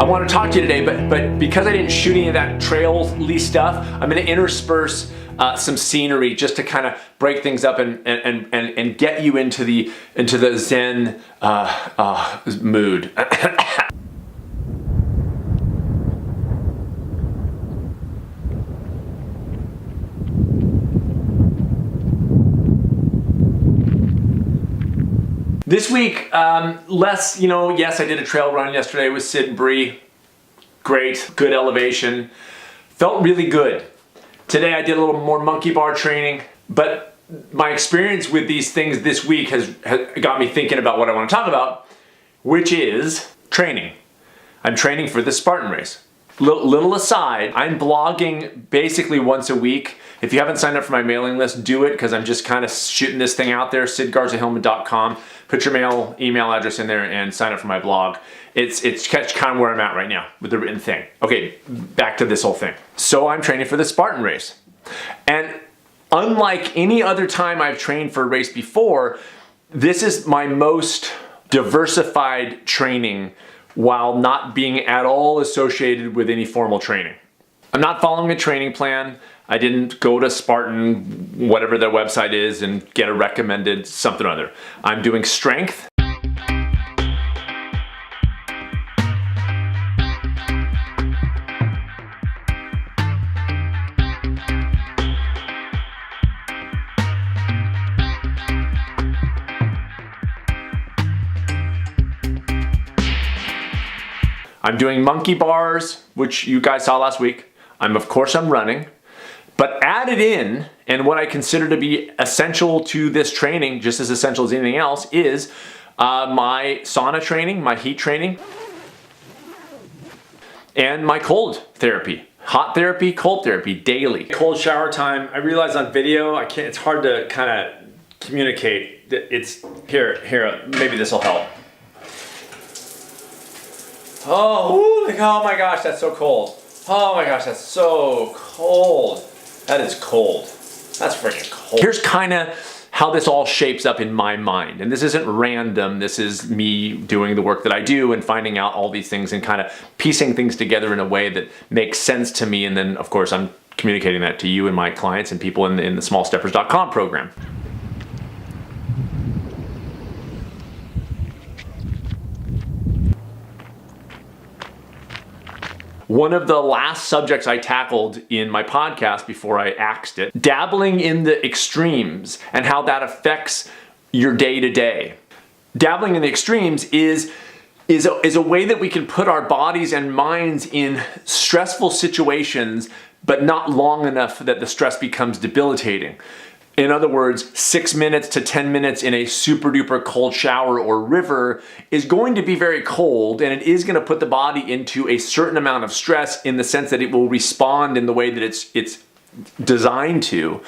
I want to talk to you today, but because I didn't shoot any of that trail-y stuff, I'm going to intersperse some scenery just to kind of break things up and get you into the Zen mood. This week, less, yes, I did a trail run yesterday with Sid and Bree. Great, good elevation. Felt really good. Today I did a little more monkey bar training, but my experience with these things this week has got me thinking about what I want to talk about, which is training. I'm training for the Spartan race. Little aside, I'm blogging basically once a week. If you haven't signed up for my mailing list, do it, because I'm just kind of shooting this thing out there, sidgarzahillman.com. Put your email address in there and sign up for my blog. It's kind of where I'm at right now with the written thing. Okay, back to this whole thing. So I'm training for the Spartan race. And unlike any other time I've trained for a race before, this is my most diversified training while not being at all associated with any formal training. I'm not following a training plan. I didn't go to Spartan, whatever their website is, and get a recommended something or other. I'm doing strength. I'm doing monkey bars, which you guys saw last week. Of course, I'm running. But added in, and what I consider to be essential to this training, just as essential as anything else, is my sauna training, my heat training, and my cold therapy. Hot therapy, cold therapy, daily. Cold shower time. I realize on video, it's hard to kind of communicate. It's, here, maybe this will help. Oh my gosh, that's so cold. Oh my gosh, that's so cold. That is cold. That's freaking cold. Here's kind of how this all shapes up in my mind. And this isn't random. This is me doing the work that I do and finding out all these things and kind of piecing things together in a way that makes sense to me. And then, of course, I'm communicating that to you and my clients and people in the smallsteppers.com program. One of the last subjects I tackled in my podcast before I axed it, dabbling in the extremes and how that affects your day-to-day. Dabbling in the extremes is a way that we can put our bodies and minds in stressful situations, but not long enough that the stress becomes debilitating. In other words, 6 minutes to 10 minutes in a super duper cold shower or river is going to be very cold, and it is going to put the body into a certain amount of stress in the sense that it will respond in the way that it's designed to.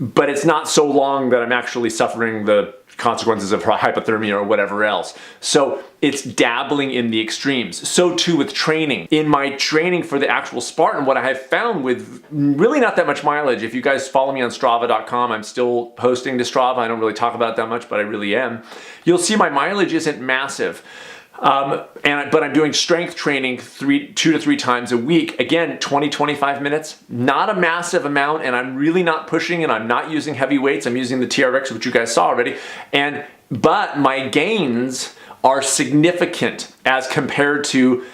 But it's not so long that I'm actually suffering the consequences of hypothermia or whatever else. So it's dabbling in the extremes. So too with training. In my training for the actual Spartan, what I have found with really not that much mileage, if you guys follow me on Strava.com, I'm still posting to Strava. I don't really talk about it that much, but I really am. You'll see my mileage isn't massive. But I'm doing strength training 2 to 3 times a week. Again, 20-25 minutes, not a massive amount, and I'm really not pushing and I'm not using heavy weights. I'm using the TRX, which you guys saw already. But my gains are significant as compared to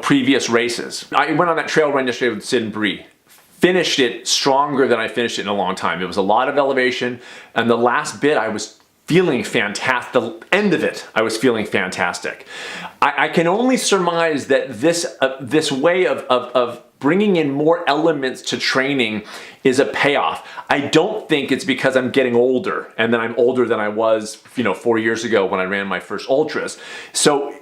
previous races. I went on that trail run yesterday with Sid and Bree. Finished it stronger than I finished it in a long time. It was a lot of elevation, and the last bit I was feeling fantastic. The end of it, I was feeling fantastic. I can only surmise that this way of bringing in more elements to training is a payoff. I don't think it's because I'm getting older and that I'm older than I was 4 years ago when I ran my first ultras. So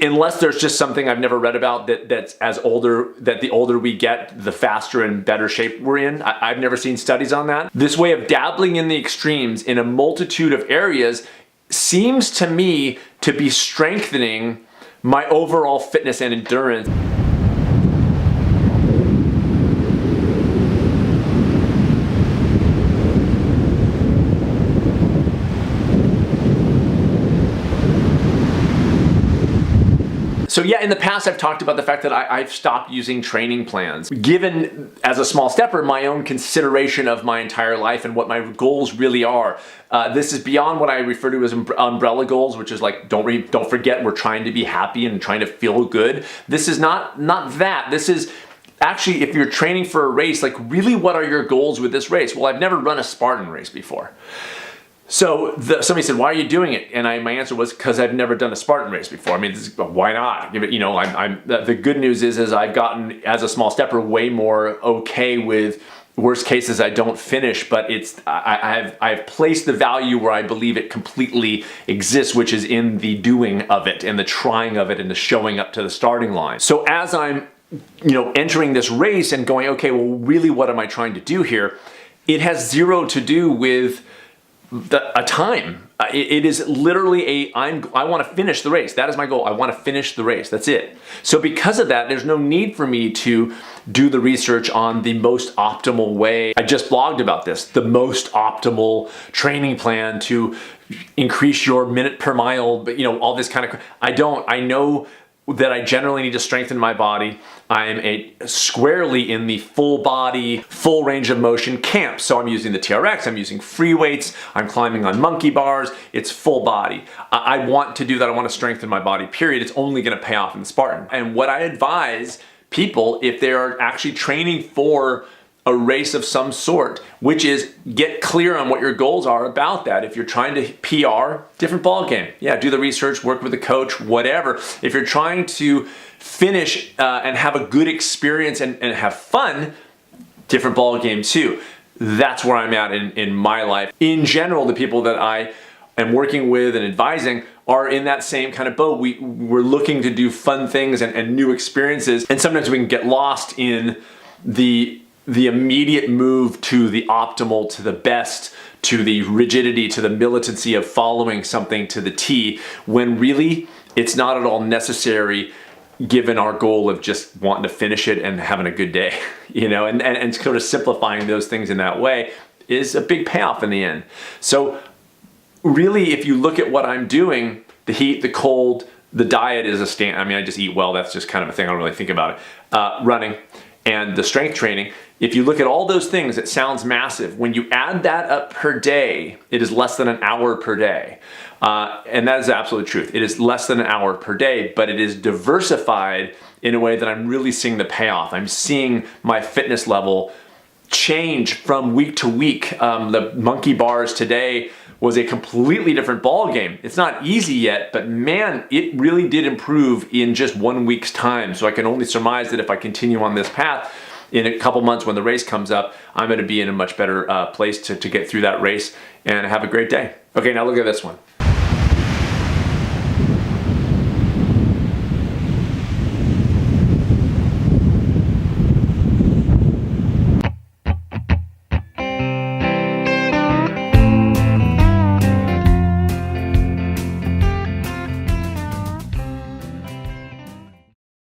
unless there's just something I've never read about that the older we get, the faster and better shape we're in. I've never seen studies on that. This way of dabbling in the extremes in a multitude of areas seems to me to be strengthening my overall fitness and endurance. So yeah, in the past I've talked about the fact that I've stopped using training plans. Given, as a small stepper, my own consideration of my entire life and what my goals really are. This is beyond what I refer to as umbrella goals, which is like, don't forget we're trying to be happy and trying to feel good. This is not that. This is actually, if you're training for a race, like really what are your goals with this race? Well, I've never run a Spartan race before. So somebody said, why are you doing it? And my answer was, because I've never done a Spartan race before. I mean, why not? You know, the good news is I've gotten, as a small stepper, way more okay with worst cases I don't finish, but I've placed the value where I believe it completely exists, which is in the doing of it and the trying of it and the showing up to the starting line. So as I'm, you know, entering this race and going, okay, well, really, what am I trying to do here? It has zero to do with a time. It is literally I want to finish the race. That is my goal. I want to finish the race. That's it. So because of that, there's no need for me to do the research on the most optimal way. I just blogged about this, the most optimal training plan to increase your minute per mile, but you know, all this kind of, I know that I generally need to strengthen my body. I'm squarely in the full body, full range of motion camp. So I'm using the TRX, I'm using free weights, I'm climbing on monkey bars, it's full body. I want to do that, I want to strengthen my body, period. It's only gonna pay off in the Spartan. And what I advise people, if they are actually training for a race of some sort, which is get clear on what your goals are about that. If you're trying to PR, different ball game. Yeah, do the research, work with a coach, whatever. If you're trying to finish and have a good experience and have fun, different ball game too. That's where I'm at in my life. In general, the people that I am working with and advising are in that same kind of boat. We're looking to do fun things and new experiences, and sometimes we can get lost in the immediate move to the optimal, to the best, to the rigidity, to the militancy of following something to the T, when really it's not at all necessary given our goal of just wanting to finish it and having a good day, you know, and sort of simplifying those things in that way is a big payoff in the end. So really, if you look at what I'm doing, the heat, the cold, the diet is I mean, I just eat well, that's just kind of a thing, I don't really think about it. Running and the strength training, if you look at all those things, it sounds massive. When you add that up per day, it is less than an hour per day. And that is the absolute truth. It is less than an hour per day, but it is diversified in a way that I'm really seeing the payoff. I'm seeing my fitness level change from week to week. The monkey bars today was a completely different ball game. It's not easy yet, but man, it really did improve in just 1 week's time. So I can only surmise that if I continue on this path, in a couple months when the race comes up, I'm gonna be in a much better place to get through that race and have a great day. Okay, now look at this one.